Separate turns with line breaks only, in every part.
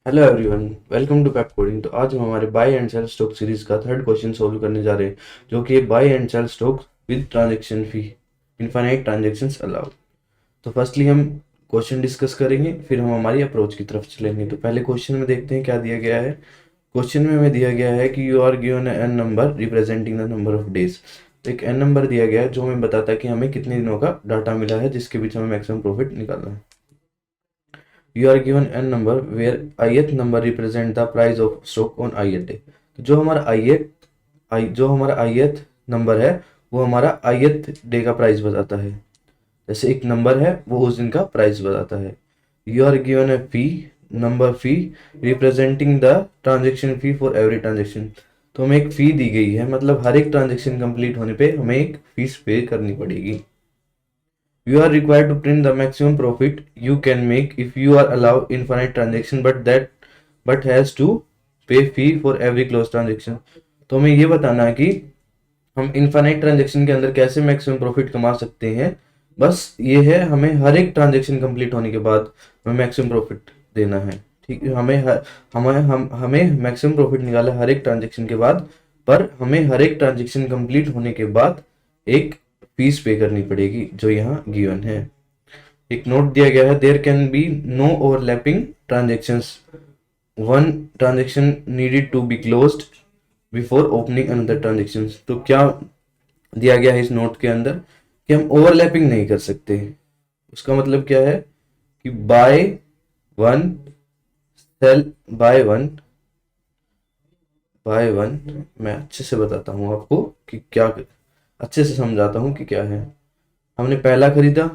Hello everyone, welcome to Pepcoding. तो आज हम हमारे buy and sell stock series का थर्ड क्वेश्चन सोल्व करने जा रहे हैं, जो कि buy and sell stock with transaction fee, infinite transactions allowed. तो फर्स्टली हम क्वेश्चन डिस्कस करेंगे, फिर हम हमारी अप्रोच की तरफ चलेंगे। तो पहले क्वेश्चन में देखते हैं क्या दिया गया है। क्वेश्चन में हमें दिया गया है कि you are given N number representing the number of days. तो एक एन नंबर दिया गया है जो हमें बताता है कि हमें कितने दिनों का डाटा मिला है जिसके बीच हमें मैक्सिमम प्रॉफिट निकालना है। You are given n number where ith number represent the price of stock on ith day। तो जो हमारा ith नंबर है वो हमारा ith डे का प्राइस बताता है। जैसे एक नंबर है वो उस दिन का प्राइस बताता है। You are given a fee, number fee representing the transaction fee for every transaction. तो हमें एक फी दी गई है, मतलब हर एक ट्रांजेक्शन कंप्लीट होने पे हमें एक फीस पे करनी पड़ेगी। You are required to print the maximum profit you can make if you are allowed infinite transaction, but has to pay fee for every closed transaction। तो हमें ये बताना है कि हम इनफाइनाइट ट्रांजेक्शन के अंदर कैसे मैक्सिमम प्रॉफिट कमा सकते हैं। बस ये है, हमें हर एक ट्रांजेक्शन कंप्लीट होने के बाद हमें मैक्सिमम प्रॉफिट देना है। ठीक है, हमें मैक्सिमम प्रॉफिट निकाला हर एक ट्रांजेक्शन के बाद, पर हमें हर एक ट्रांजेक्शन कंप्लीट होने के बाद एक फीस पे करनी पड़ेगी जो यहाँ गिवन है। एक नोट दिया गया है, there can be no overlapping transactions, one transaction needed to be closed before opening another transaction. तो क्या दिया गया है इस नोट के अंदर कि हम ओवरलैपिंग नहीं कर सकते। उसका मतलब क्या है कि buy one sell buy one मैं अच्छे से बताता हूँ आपको कि क्या, अच्छे से समझाता हूँ कि क्या है। हमने पहला खरीदा,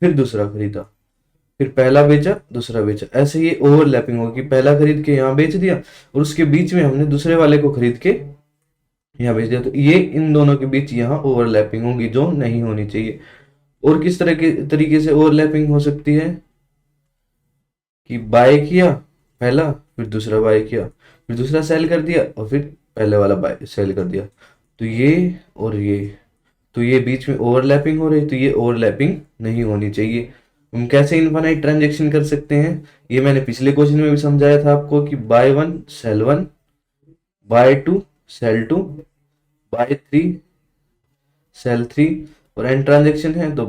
फिर दूसरा खरीदा, फिर पहला बेचा, दूसरा बेचा, ऐसे ये ओवरलैपिंग होगी। पहला खरीद के यहाँ बेच दिया और उसके बीच में हमने दूसरे वाले को खरीद के यहाँ बेच दिया, तो ये इन दोनों के बीच यहाँ ओवरलैपिंग होगी जो नहीं होनी चाहिए। और किस तरह के तरीके से ओवरलैपिंग हो सकती है कि बाय किया पहला, फिर दूसरा बाय किया, फिर दूसरा सेल कर दिया और फिर पहले वाला बाय सेल कर दिया। तो ये और ये, तो ये बीच में ओवरलैपिंग हो रही, तो ये ओवरलैपिंग नहीं होनी चाहिए। हम कैसे इनफाइनाइट ट्रांजेक्शन कर सकते हैं, ये मैंने पिछले क्वेश्चन में भी समझाया था आपको कि buy one sell one, buy two sell two, buy three sell three, और एन ट्रांजेक्शन है तो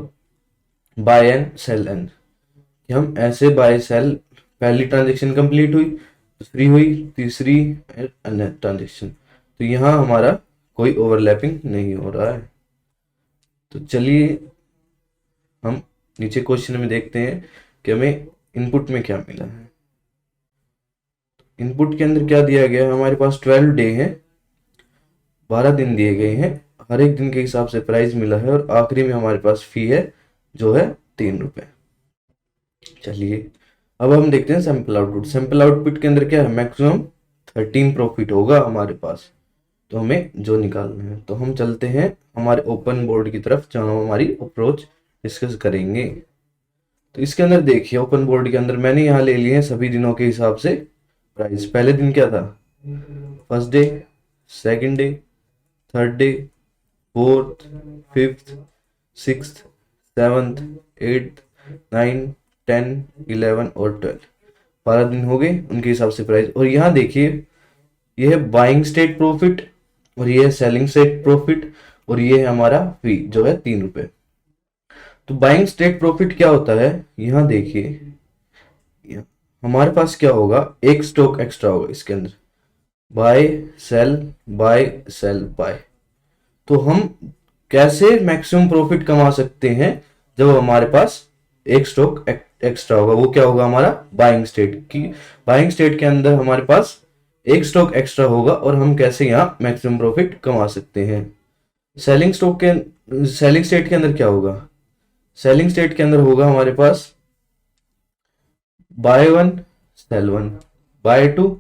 बाय एन सेल एन। कि हम ऐसे बाय सेल, पहली ट्रांजेक्शन कंप्लीट हुई, दूसरी हुई, तीसरी ट्रांजेक्शन, तो यहाँ हमारा कोई ओवरलैपिंग नहीं हो रहा है। तो चलिए हम नीचे क्वेश्चन में देखते हैं कि हमें इनपुट में क्या मिला है। इनपुट के अंदर क्या दिया गया है, हमारे पास 12 डे है, 12 दिन दिए गए हैं, हर एक दिन के हिसाब से प्राइस मिला है और आखिरी में हमारे पास फी है जो है 3 रुपए। चलिए अब हम देखते हैं सैंपल आउटपुट। सैंपल आउटपुट के अंदर क्या है, मैक्सिमम 13 प्रॉफिट होगा हमारे पास, तो हमें जो निकालना है। तो हम चलते हैं हमारे ओपन बोर्ड की तरफ जहां हम हमारी अप्रोच डिस्कस करेंगे। तो इसके अंदर देखिए, ओपन बोर्ड के अंदर मैंने यहाँ ले लिए हैं सभी दिनों के हिसाब से प्राइस। पहले दिन क्या था, first day, second day, third day, fourth, fifth, sixth, seventh, eighth, nine, 10, 11 और 12, 12 दिन हो गए उनके हिसाब से प्राइस। और यहाँ देखिए, ये है बाइंग स्टेट प्रॉफिट और ये है सेलिंग स्टेट प्रॉफिट और ये है हमारा फी जो है 3 रुपए। तो बाइंग स्टेट प्रॉफिट क्या होता है, यहाँ देखिए, हमारे पास क्या होगा, एक स्टॉक एक्स्ट्रा होगा इसके अंदर, buy sell buy sell buy. तो हम कैसे मैक्सिमम प्रॉफिट कमा सकते हैं, जब हमारे पास एक स्टॉक एक्स्ट्रा होगा, वो क्या होगा हमारा बाइंग स्टेट की। बाइंग स्टेट के अंदर हमारे पास एक स्टॉक एक्स्ट्रा होगा और हम कैसे यहाँ मैक्सिमम प्रॉफिट कमा सकते हैं। सेलिंग स्टेट के अंदर क्या होगा, सेलिंग स्टेट के अंदर होगा हमारे पास buy one sell one, buy two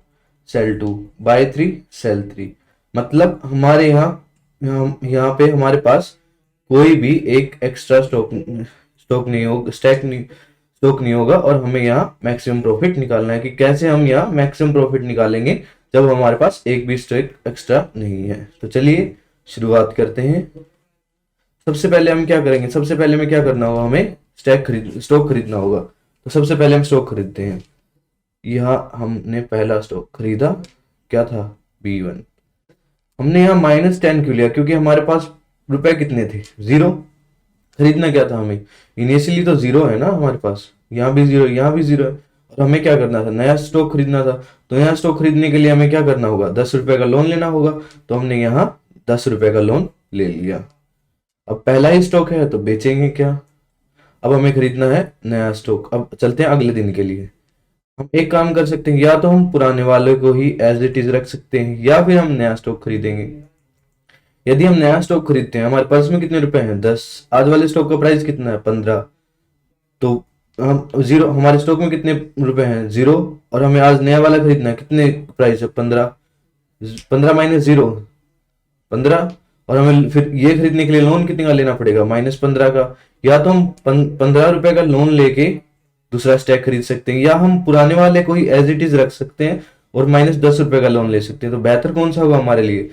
sell two, buy three sell three. मतलब हमारे यहाँ पे हमारे पास कोई भी एक एक्स्ट्रा स्टॉक नहीं होगा, स्टॉक नहीं होगा और हमें यहाँ मैक्सिमम प्रॉफिट निकालना है। कि कैसे हम यहाँ मैक्सिमम प्रॉफिट निकालेंगे जब हमारे पास एक भी स्टॉक एक्स्ट्रा नहीं है। तो चलिए शुरुआत करते हैं। सबसे पहले हम क्या करेंगे, सबसे पहले में क्या करना होगा, हमें स्टॉक खरीदना होगा। तो सबसे पहले हम स्टॉक खरीदते हैं। यहाँ हमने पहला स्टॉक खरीदा, क्या था, B1। हमने यहाँ -10 क्यों लिया, क्योंकि हमारे पास रुपए कितने थे, 0। खरीदना क्या था हमें, इनिशियली तो 0 है ना हमारे पास, यहाँ भी 0, यहाँ भी 0 है, और हमें क्या करना था, नया स्टॉक खरीदना था। तो नया स्टॉक खरीदने के लिए हमें क्या करना होगा, 10 रुपए का लोन लेना होगा। तो हमने यहाँ 10 रुपए का लोन ले लिया। अब पहला ही स्टॉक है तो बेचेंगे क्या। अब हमें खरीदना है नया स्टॉक। अब चलते हैं अगले दिन के लिए। हम एक काम कर सकते हैं, या तो हम पुराने वाले को ही एज इट इज रख सकते हैं, या फिर हम नया स्टॉक खरीदेंगे। यदि हम नया स्टॉक खरीदते हैं, हमारे पर्स में कितने रुपए हैं, 10। आज वाले स्टॉक का प्राइस कितना है, 15। तो हम 0, हमारे स्टॉक में कितने रुपए हैं, 0। और हमें आज नया वाला खरीदना है, कितने प्राइस है, 15। 15 माइनस 0, 15। और हमें फिर ये खरीदने के लिए लोन कितने का लेना पड़ेगा, -15 का। या तो हम 15 रुपए का लोन लेके दूसरा स्टैक खरीद सकते हैं, या हम पुराने वाले को ही एज इट इज रख सकते हैं और -10 रुपए का लोन ले सकते हैं। तो बेहतर कौन सा होगा हमारे लिए,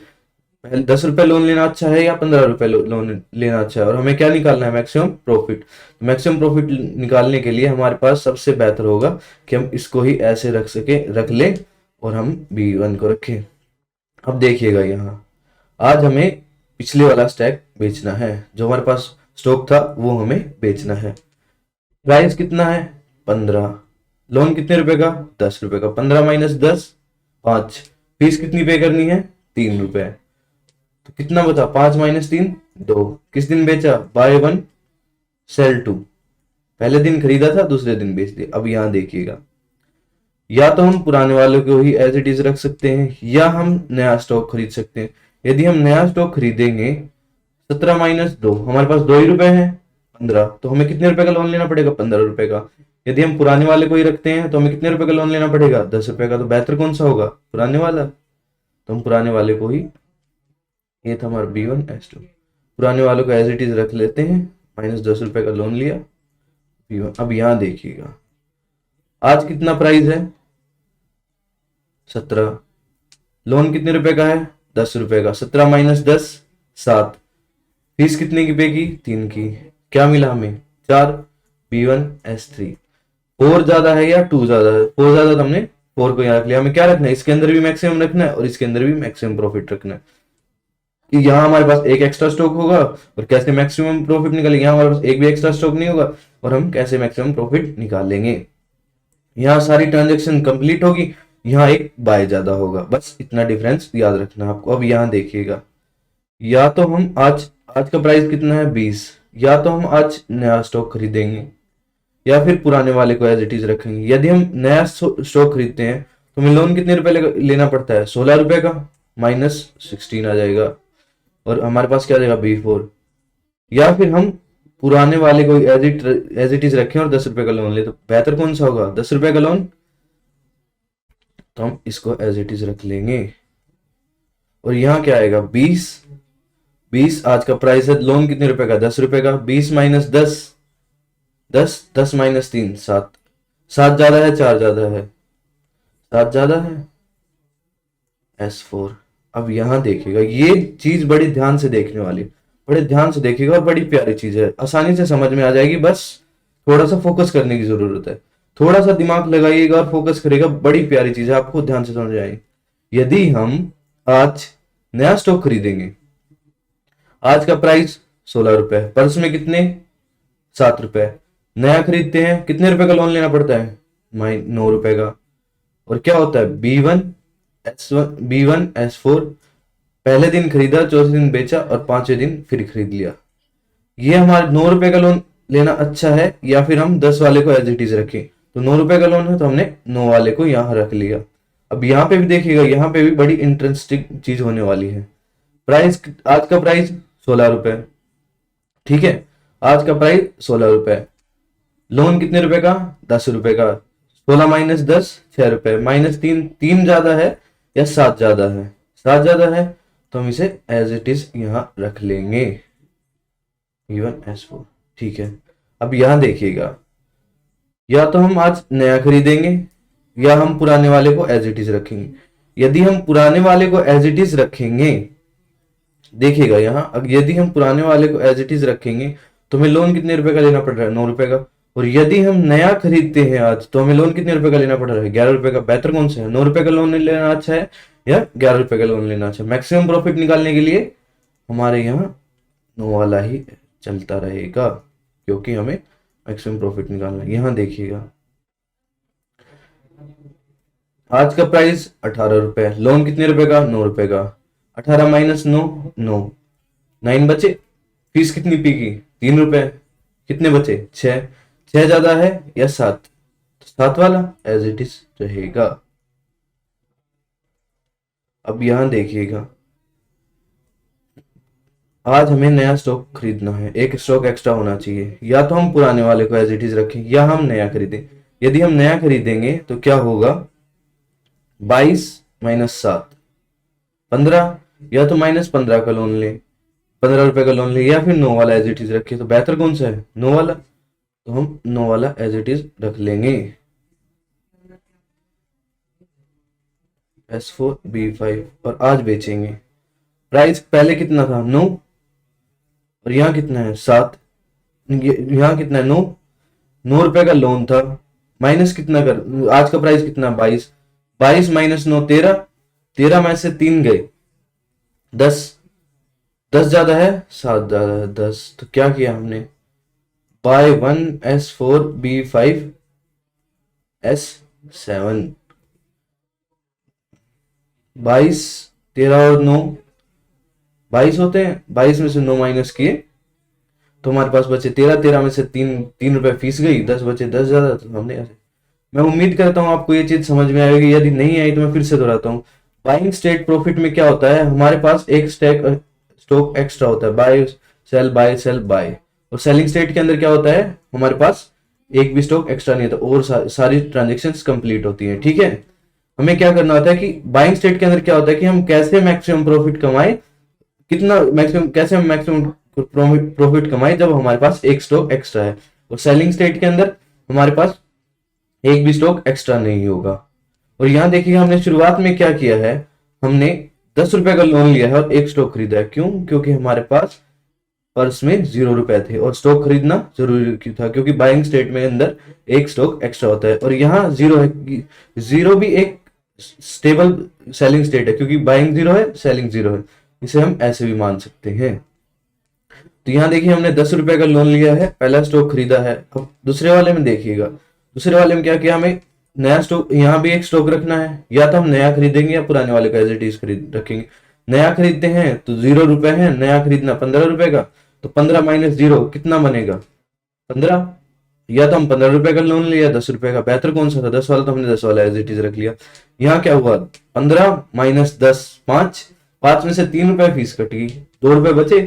पहले 10 रुपए लोन लेना अच्छा है या 15 रुपए लोन लेना अच्छा है। और हमें क्या निकालना है, मैक्सिमम प्रॉफिट। मैक्सिमम प्रॉफिट निकालने के लिए हमारे पास सबसे बेहतर होगा कि हम इसको ही ऐसे रख ले और हम B1 को रखें। अब देखिएगा यहाँ, आज हमें पिछले वाला स्टैक बेचना है, जो हमारे पास स्टॉक था वो हमें बेचना है। प्राइस कितना है, 15। लोन कितने रुपए का, 10 रुपए का। 15 माइनस 10, 5। फीस कितनी पे करनी है, 3 रुपए। तो कितना बचा, 5 माइनस 3, 2। किस दिन बेचा, बाय 1 सेल 2। पहले दिन खरीदा था, दूसरे दिन बेच दिया। अब यहां देखिएगा, या तो हम पुराने वाले को ही एज इट इज रख सकते हैं, या हम नया स्टॉक खरीद सकते हैं। यदि हम नया स्टॉक खरीदेंगे, 17 माइनस 2, हमारे पास 2 ही रुपए हैं, 15। तो हमें कितने रुपए का लोन लेना पड़ेगा, 15 रुपए का। यदि हम पुराने वाले को ही रखते हैं तो हमें कितने रुपए का लोन लेना पड़ेगा, 10 रुपए का। तो बेहतर कौन सा होगा, पुराने वाला। तो हम पुराने वाले को ही, ये था हमारा B1S2, पुराने वाले को एज इट इज रख लेते हैं। -10 रुपए का लोन लिया, B1। अब यहां देखिएगा, आज कितना प्राइस है, 17। लोन कितने रुपए का है, 10 रुपए का। 17 माइनस 10, 7। फीस कितने की पे की, 3 की। क्या मिला हमें, 4। B1S3। 4 ज्यादा है या 2 ज्यादा है, 4 ज्यादा, तो हमने 4 को यहाँ रख लिया। हमें क्या रखना है, इसके अंदर भी मैक्सिमम रखना है और इसके अंदर भी मैक्सिमम प्रॉफिट रखना है। कि यहाँ हमारे पास एक एक्स्ट्रा स्टॉक होगा और कैसे मैक्सिमम प्रॉफिट निकालेंगे, यहाँ हमारे पास एक भी एक्स्ट्रा स्टॉक नहीं होगा और हम कैसे मैक्सिमम प्रॉफिट निकालेंगे। यहाँ सारी ट्रांजेक्शन कंप्लीट होगी, यहाँ एक बाय ज्यादा होगा, बस इतना डिफरेंस याद रखना आपको। अब यहाँ देखिएगा, या तो हम आज आज का प्राइस कितना है, 20। या तो हम आज नया स्टॉक खरीदेंगे या फिर पुराने वाले को एज इट इज रखेंगे। यदि हम नया स्टॉक खरीदते हैं तो हमें लोन कितने रुपए लेना पड़ता है, 16 रुपए का। -16 आ जाएगा और हमारे पास क्या आ जाएगा, B4। या फिर हम पुराने वाले को एज इट इज रखें और 10 रुपए का लोन ले। तो बेहतर कौन सा होगा, 10 रुपए का लोन। तो हम इसको एज इट इज रख लेंगे और यहाँ क्या आएगा, 20 आज का प्राइस है। लोन कितने रुपए का, 10 रुपए का। 20 माइनस 10, 10 माइनस 3, 7। 7 ज्यादा है, 4 ज्यादा है, 7 ज्यादा है, S4। अब यहां देखिएगा, ये चीज बड़ी ध्यान से देखने वाली, बड़े ध्यान से देखिएगा और बड़ी प्यारी चीज है, आसानी से समझ में आ जाएगी। बस थोड़ा सा फोकस करने की जरूरत है, थोड़ा सा दिमाग लगाइएगा और फोकस करेगा। बड़ी प्यारी चीज है, आपको ध्यान से समझ आएगी। यदि हम आज नया स्टॉक खरीदेंगे, आज का प्राइस 16 रुपए, पर्स में कितने, 7 रुपए। नया खरीदते हैं, कितने रुपए का लोन लेना पड़ता है, 9 रुपए का। और क्या होता है, B1S4। पहले दिन खरीदा, चौथे दिन बेचा और 5वें दिन फिर खरीद लिया। ये हमारे 9 रुपए का लोन लेना अच्छा है या फिर हम 10 वाले को एज इट इज रखें। तो 9 रुपए का लोन है तो हमने 9 वाले को यहाँ रख लिया। अब यहाँ पे भी देखिएगा, यहाँ पे भी बड़ी इंटरेस्टिंग चीज होने वाली है। प्राइस, आज का प्राइस 16 रुपए, ठीक है, आज का प्राइस 16 रुपए। लोन कितने रुपए का, 10 रुपए का। 16 माइनस 10, 6 रुपए। -3, 3 ज्यादा है या 7 ज्यादा है, 7 ज्यादा है। तो हम इसे एज इट इज यहां रख लेंगे, B1S4, ठीक है। अब यहां देखिएगा, या तो हम आज नया खरीदेंगे या हम पुराने वाले को एज इट इज रखेंगे। यदि हम पुराने वाले को एज इट इज रखेंगे, देखिएगा यहाँ, यदि हम पुराने वाले को एज इट इज रखेंगे तो हमें लोन कितने रुपए का लेना पड़ रहा है, 9 रुपए का। और यदि हम नया खरीदते हैं आज तो हमें लोन कितने रुपए का लेना पड़ रहा है? 11 रुपए का। बेहतर कौन सा है? 9 रुपए का लोन लेना अच्छा है या 11 रुपए का लोन लेना अच्छा है? मैक्सिमम प्रॉफिट निकालने के लिए हमारे यहाँ 9 वाला ही चलता रहेगा, क्योंकि हमें मैक्सिमम प्रॉफिट निकालना है। यहाँ देखिएगा, आज का प्राइस 18 रुपए, लोन कितने रुपए का? 9 रुपए का। 18 माइनस 9, 9, 9 बचे। फीस कितनी पी की? 3 रुपए। कितने बचे? 6। 6 ज्यादा है या 7? 7 वाला एज इट इज रहेगा। अब यहां देखिएगा, आज हमें नया स्टॉक खरीदना है, एक स्टॉक एक्स्ट्रा होना चाहिए। या तो हम पुराने वाले को एज इट इज रखें या हम नया खरीदें। यदि हम नया खरीदेंगे तो क्या होगा? 22 माइनस 7, 15। या तो -15 का लोन ले, 15 रुपए का लोन ले, या फिर 9 वाला एज इट इज रखे। तो बेहतर कौन सा है? 9 वाला। तो हम 9 वाला एज इट इज रख लेंगे। S4B5 और आज बेचेंगे। प्राइस पहले कितना था? 9। और यहाँ कितना है? 7। यहाँ कितना है? 9। 9 रुपए का लोन था, माइनस कितना कर, आज का प्राइस कितना? 22। 22 माइनस 9, 13। 13 में से 3 गए, 10। 10 ज्यादा है, 7 ज्यादा है, 10। तो क्या किया हमने? Bye 1 S4B5 S7। 22, 13 और 9 22 होते हैं। 22 में से 9 माइनस किए तो हमारे पास बचे 13। 13 में से 3 रुपए फीस गई, 10 बचे। 10 ज्यादा, तो हमने ऐसे। मैं उम्मीद करता हूं आपको ये चीज समझ में आएगी। यदि नहीं आई तो मैं फिर से दोहराता हूँ। बाइंग स्टेट प्रॉफिट में क्या होता है? हमारे पास एक स्टॉक एक्स्ट्रा होता है, buy sell buy sell buy. और सेलिंग स्टेट के अंदर क्या होता है? हमारे पास एक भी स्टॉक एक्स्ट्रा नहीं होता और सारी ट्रांजेक्शन कंप्लीट होती है। ठीक है, हमें क्या करना होता है कि बाइंग स्टेट के अंदर क्या होता है कि हम कैसे मैक्सिमम प्रॉफिट कमाए, कितना मैक्सिमम, कैसे हम मैक्सिमम प्रॉफिट कमाए जब हमारे पास एक स्टॉक एक्स्ट्रा है। और सेलिंग स्टेट के अंदर हमारे पास एक भी स्टॉक एक्स्ट्रा नहीं होगा। और यहां देखिएगा, हमने शुरुआत में क्या किया है? हमने 10 रुपए का लोन लिया है और एक स्टॉक खरीदा है। क्यों? क्योंकि हमारे पास पर्स में 0 रुपए थे और स्टॉक खरीदना जरूरी था, क्योंकि बाइंग स्टेट में अंदर एक स्टॉक एक्स्ट्रा होता है। और यहाँ 0 है, 0 भी एक स्टेबल सेलिंग स्टेट है, क्योंकि बाइंग 0 है, सेलिंग 0 है। इसे हम ऐसे भी मान सकते हैं। तो यहाँ देखिए, हमने 10 रुपए का लोन लिया है, पहला स्टॉक खरीदा है। अब दूसरे वाले में देखिएगा, दूसरे वाले में क्या किया? हमें नया स्टॉक, यहाँ भी एक स्टॉक रखना है। या तो हम नया खरीदेंगे या पुराने वाले का एज इट इज खरीद रखेंगे। नया खरीदते हैं तो 0 रुपए है, नया खरीदना 15 रुपए का। तो 15 माइनस 0 कितना बनेगा? 15। या तो हम 15 रुपए का लोन लिया, 10 रुपए का। बेहतर कौन सा था? 10 वाला। तो हमने 10 वाला एज इट इज रख लिया। यहाँ क्या हुआ? 15 माइनस 10, 5। 5 में से 3 रुपए फीस कट गई, 2 रुपए बचे।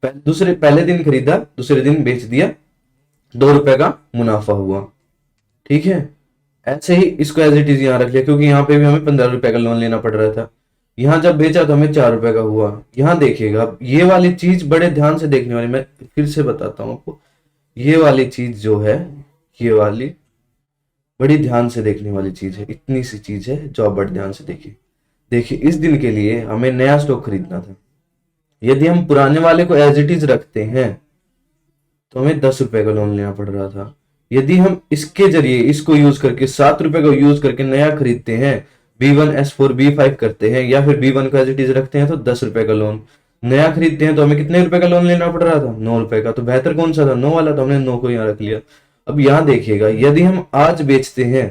पहले दिन खरीदा, दूसरे दिन बेच दिया, 2 रुपए का मुनाफा हुआ। ठीक है, ऐसे ही इसको एज इट इज यहाँ रख लिया, क्योंकि यहाँ पे भी हमें 15 रुपए का लोन लेना पड़ रहा था। यहाँ जब बेचा तो हमें 4 रुपए का हुआ। यहाँ देखिएगा, अब ये वाली चीज बड़े ध्यान से देखने वाली, मैं फिर से बताता हूँ आपको। ये वाली चीज जो है, ये वाली बड़ी ध्यान से देखने वाली चीज है। इतनी सी चीज है जो आप बड़े ध्यान से देखिए। देखिए, इस दिन के लिए हमें नया स्टॉक खरीदना था। यदि हम पुराने वाले को एज इट इज रखते हैं तो हमें 10 रुपए का लोन लेना पड़ रहा था। यदि हम इसके जरिए, इसको यूज करके, 7 रुपए को यूज करके नया खरीदते हैं, B1 S4 B5 करते हैं, या फिर B1 को एज इट इज रखते हैं, तो 10 रुपए का लोन। नया खरीदते हैं तो हमें कितने रुपए का लोन लेना पड़ रहा था? 9 रुपए का। तो बेहतर कौन सा था? 9 वाला। तो हमने 9 को यहाँ रख लिया। अब यहाँ देखिएगा, यदि हम आज बेचते हैं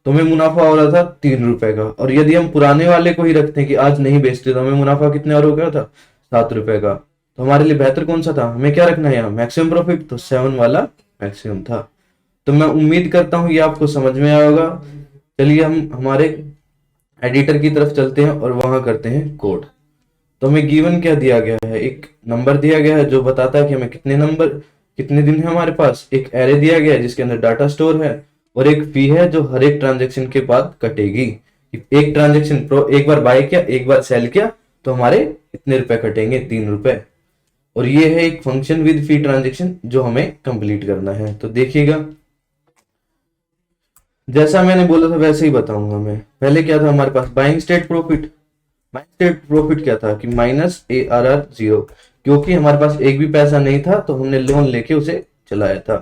तो हमें मुनाफा हो रहा था 3 रुपए का। और यदि हम पुराने वाले को ही रखते हैं कि आज नहीं बेचते, तो हमें मुनाफा कितने और हो गया था? 7 रुपए का। तो हमारे लिए बेहतर कौन सा था? हमें क्या रखना है यहाँ? Maximum profit. तो 7 वाला मैक्सिमम था। तो मैं उम्मीद करता हूँ ये आपको समझ में आया होगा। चलिए हम हमारे एडिटर की तरफ चलते हैं और वहां करते हैं कोड। तो हमें गिवन क्या दिया गया है? एक नंबर दिया गया है जो बताता है कि हमें कितने नंबर, कितने दिन है हमारे पास। एक एरे दिया गया है जिसके अंदर डाटा स्टोर है, और एक फी है जो हर एक ट्रांजेक्शन के बाद कटेगी। एक ट्रांजेक्शन एक बार बाय किया, एक बार सेल किया, तो हमारे इतने रुपए कटेंगे, 3 रुपए। और ये है एक फंक्शन विद फी ट्रांजेक्शन जो हमें कंप्लीट करना है। तो देखिएगा, जैसा मैंने बोला था वैसे ही बताऊंगा मैं। पहले क्या था हमारे पास? Buying state profit. Buying state profit क्या था कि माइनस ARR 0, क्योंकि हमारे पास एक भी पैसा नहीं था तो हमने लोन लेके उसे चलाया था।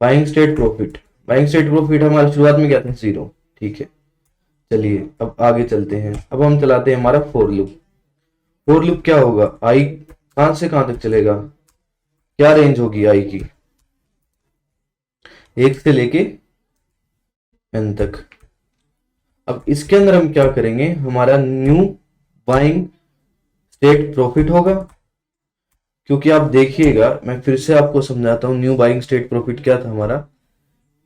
Buying state profit, buying state profit हमारा शुरुआत में क्या था, 0। ठीक है, चलिए अब आगे चलते हैं। अब हम चलाते हैं हमारा फोर लूप। फोर लूप क्या होगा, आई कहां से कहां तक चलेगा, क्या रेंज होगी आई की, 1 से लेके n तक। अब इसके अंदर हम क्या करेंगे, हमारा न्यू बाइंग स्टेट प्रॉफिट होगा, क्योंकि आप देखिएगा मैं फिर से आपको समझाता हूं, न्यू बाइंग स्टेट प्रॉफिट क्या था हमारा,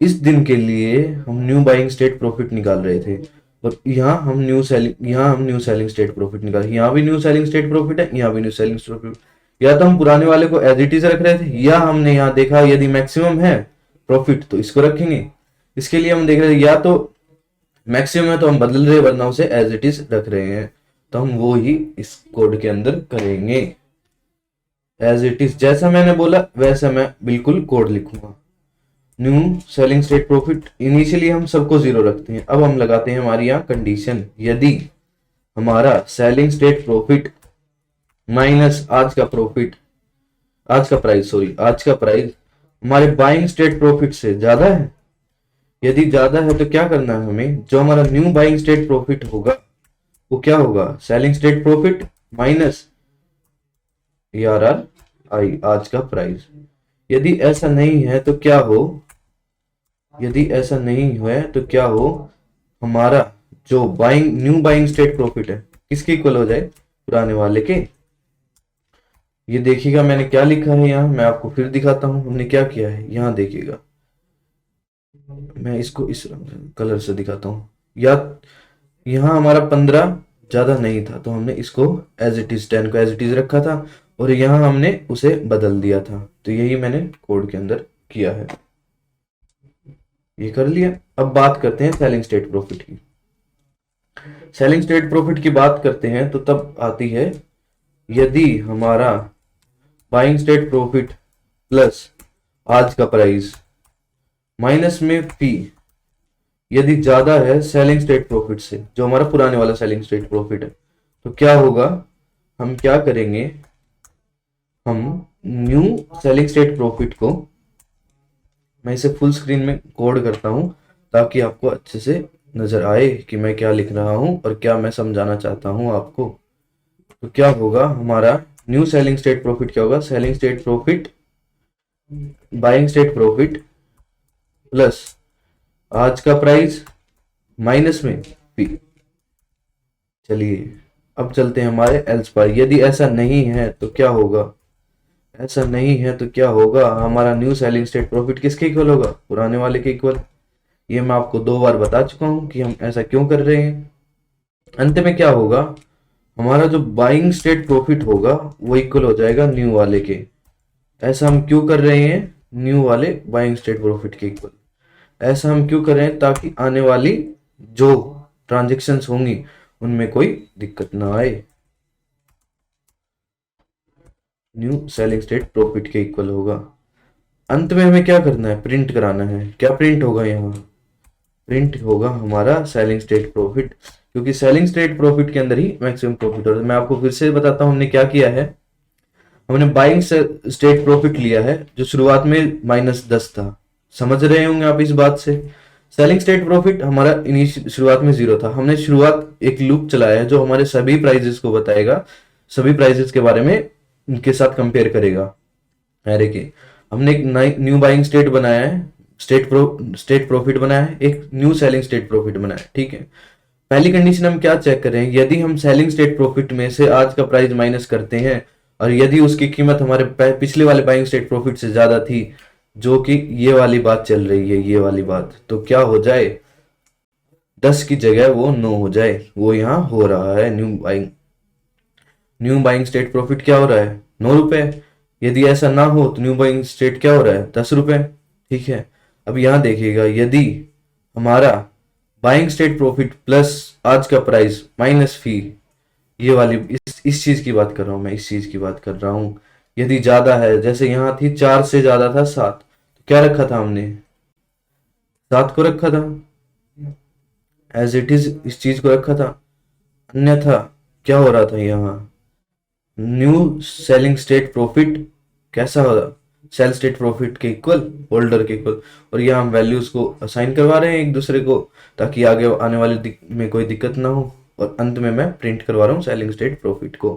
इस दिन के लिए हम न्यू बाइंग स्टेट प्रॉफिट निकाल रहे थे, और यहाँ हम न्यू सेलिंग स्टेट प्रॉफिट निकाल, यहाँ भी न्यू सेलिंग स्टेट प्रॉफिट है, यहाँ भी न्यू सेलिंग स्टेट प्रॉफिट। या तो हम पुराने वाले को एज इट इज रख रहे थे, या हमने यहाँ देखा यदि मैक्सिमम है प्रॉफिट तो इसको रखेंगे। इसके लिए हम देख रहे थे या तो मैक्सिमम है तो हम बदल रहे, वरना उसे एज इट इज रख रहे हैं, तो हम वो ही इस कोड के अंदर करेंगे। एज इट इज जैसा मैंने बोला वैसा मैं बिल्कुल कोड लिखूंगा। New selling state profit initially हम सबको 0 रखते हैं। अब हम लगाते हैं हमारी यहाँ कंडीशन, यदि हमारा सेलिंग स्टेट प्रॉफिट माइनस आज का प्रॉफिट, आज का प्राइस सॉरी, आज का प्राइस हमारे बाइंग स्टेट प्रॉफिट से ज्यादा है, यदि ज्यादा है तो क्या करना है हमें, जो हमारा न्यू बाइंग स्टेट प्रॉफिट होगा वो क्या होगा, selling state profit minus ARR आई, आज का प्राइस। यदि ऐसा नहीं है तो क्या हो, यदि ऐसा नहीं है तो क्या हो, हमारा जो न्यू बाइंग स्टेट प्रॉफिट है किसके इक्वल हो जाए, पुराने वाले के। ये देखिएगा मैंने क्या लिखा है यहाँ, मैं आपको फिर दिखाता हूं हमने क्या किया है, यहाँ देखिएगा मैं इसको इस कलर से दिखाता हूँ। या यहाँ हमारा 15 ज्यादा नहीं था तो हमने इसको एज इट इज 10 को एज इट इज रखा था, और यहाँ हमने उसे बदल दिया था, तो यही मैंने कोड के अंदर किया है। ये कर लिया। अब बात करते हैं सेलिंग स्टेट प्रॉफिट की। सेलिंग स्टेट प्रॉफिट की बात करते हैं तो तब आती है यदि हमारा बाइंग स्टेट प्रॉफिट प्लस आज का प्राइस माइनस में फी यदि ज्यादा है सेलिंग स्टेट प्रॉफिट से, जो हमारा पुराने वाला सेलिंग स्टेट प्रॉफिट है, तो क्या होगा, हम क्या करेंगे, हम न्यू सेलिंग स्टेट प्रॉफिट को, मैं इसे फुल स्क्रीन में कोड करता हूं ताकि आपको अच्छे से नजर आए कि मैं क्या लिख रहा हूं और क्या मैं समझाना चाहता हूं आपको। तो क्या होगा हमारा न्यू सेलिंग स्टेट प्रॉफिट क्या होगा, selling state profit buying state profit plus आज का प्राइस माइनस में पी। चलिए अब चलते हैं हमारे एल्स पर, यदि ऐसा नहीं है तो क्या होगा, ऐसा नहीं है तो क्या होगा, हमारा न्यू सेलिंग स्टेट प्रॉफिट किसके इक्वल होगा, पुराने वाले के इक्वल। ये मैं आपको 2 बार बता चुका हूं कि हम ऐसा क्यों कर रहे हैं। अंत में क्या होगा, हमारा जो बाइंग स्टेट प्रॉफिट होगा वो इक्वल हो जाएगा न्यू वाले के। ऐसा हम क्यों कर रहे हैं, न्यू वाले बाइंग स्टेट प्रॉफिट के इक्वल। ऐसा हम क्यों कर रहे हैं, ताकि आने वाली जो ट्रांजेक्शन्स होंगी उनमें कोई दिक्कत ना आए। न्यू सेलिंग स्टेट प्रॉफिट के इक्वल होगा। अंत में हमें क्या करना है, प्रिंट कराना है। क्या प्रिंट होगा, यहाँ प्रिंट होगा हमारा सेलिंग स्टेट प्रॉफिट, क्योंकि सेलिंग स्टेट प्रॉफिट के अंदर ही मैक्सिमम प्रॉफिट होता है। मैं आपको फिर से बताता हूं हमने क्या किया है, हमने बाइंग स्टेट प्रॉफिट लिया है जो शुरुआत में -10 था, समझ रहे होंगे आप इस बात से। सेलिंग स्टेट प्रॉफिट हमारा शुरुआत में 0 था, हमने शुरुआत एक लूप चलाया है जो हमारे सभी प्राइजेस को बताएगा, सभी प्राइजेस के बारे में उनके साथ कंपेयर करेगा। अरे के हमने एक न्यू बाइंग स्टेट बनाया है, स्टेट प्रॉफिट बनाया है, एक न्यू सेलिंग स्टेट प्रॉफिट बनाया है। ठीक है, पहली कंडीशन हम क्या चेक कर रहे हैं, यदि हम सेलिंग स्टेट प्रॉफिट में से आज का प्राइस माइनस करते हैं और यदि उसकी कीमत हमारे पिछले वाले बाइंग स्टेट प्रॉफिट से ज्यादा थी, जो कि ये वाली बात चल रही है, ये वाली बात, तो क्या हो जाए, 10 की जगह वो 9 हो जाए। वो यहाँ हो रहा है न्यू बाइंग स्टेट प्रॉफिट क्या हो रहा है, 9 रुपए। यदि ऐसा ना हो तो न्यू बाइंग स्टेट क्या हो रहा है, 10 रुपए। ठीक है, अब यहाँ देखिएगा यदि हमारा बाइंग स्टेट प्रॉफिट प्लस आज का प्राइस माइनस फी, ये वाली इस चीज की बात कर रहा हूं मैं, इस चीज की बात कर रहा हूं, यदि ज्यादा है, जैसे यहाँ थी 4 से ज्यादा था 7, तो क्या रखा था हमने, 7 को रखा था, एज इट इज इस चीज को रखा था। अन्यथा क्या हो रहा था, यहाँ न्यू सेलिंग स्टेट प्रॉफिट कैसा हो रहा, सेल स्टेट प्रॉफिट के इक्वल, होल्डर के इक्वल, और यहाँ हम वैल्यूज को असाइन करवा रहे हैं एक दूसरे को ताकि आगे आने वाले में कोई दिक्कत ना हो, और अंत में मैं प्रिंट करवा रहा हूँ सेलिंग स्टेट प्रॉफिट को।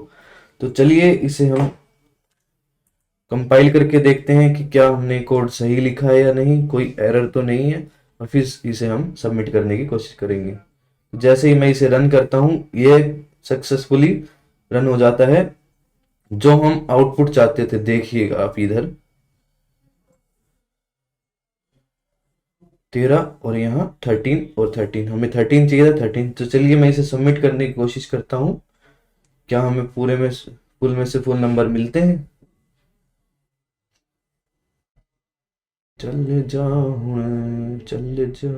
तो चलिए इसे हम कंपाइल करके देखते हैं कि क्या हमने कोड सही लिखा है या नहीं, कोई एरर तो नहीं है, और फिर इसे हम सबमिट करने की कोशिश करेंगे। जैसे ही मैं इसे रन करता हूँ ये सक्सेसफुली रन हो जाता है। जो हम आउटपुट चाहते थे देखिएगा आप इधर 13 और यहाँ 13 और 13, हमें 13 चाहिए था 13। तो चलिए मैं इसे सबमिट करने की कोशिश करता हूँ, क्या हमें पूरे में फुल में से फुल नंबर मिलते हैं। चल जा चल जा,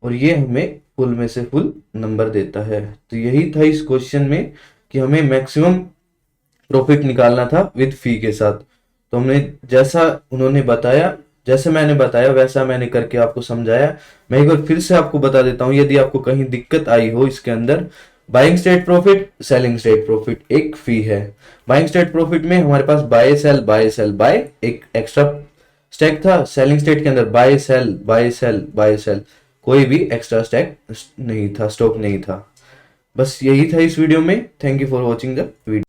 और ये हमें फुल में से फुल नंबर देता है। तो यही था इस क्वेश्चन में कि हमें मैक्सिमम प्रॉफिट निकालना था विद फी के साथ। तो हमने जैसा उन्होंने बताया, जैसे मैंने बताया वैसा मैंने करके आपको समझाया। मैं एक बार फिर से आपको बता देता हूँ यदि आपको कहीं दिक्कत आई हो इसके अंदर। Buying state profit, selling state profit, एक फी है। बाइंग स्टेट प्रॉफिट में हमारे पास buy sell buy sell buy एक एक्स्ट्रा स्टैक था। सेलिंग स्टेट के अंदर buy sell buy sell buy sell, कोई भी एक्स्ट्रा स्टैक नहीं था, स्टॉक नहीं था। बस यही था इस वीडियो में। Thank you for watching the video.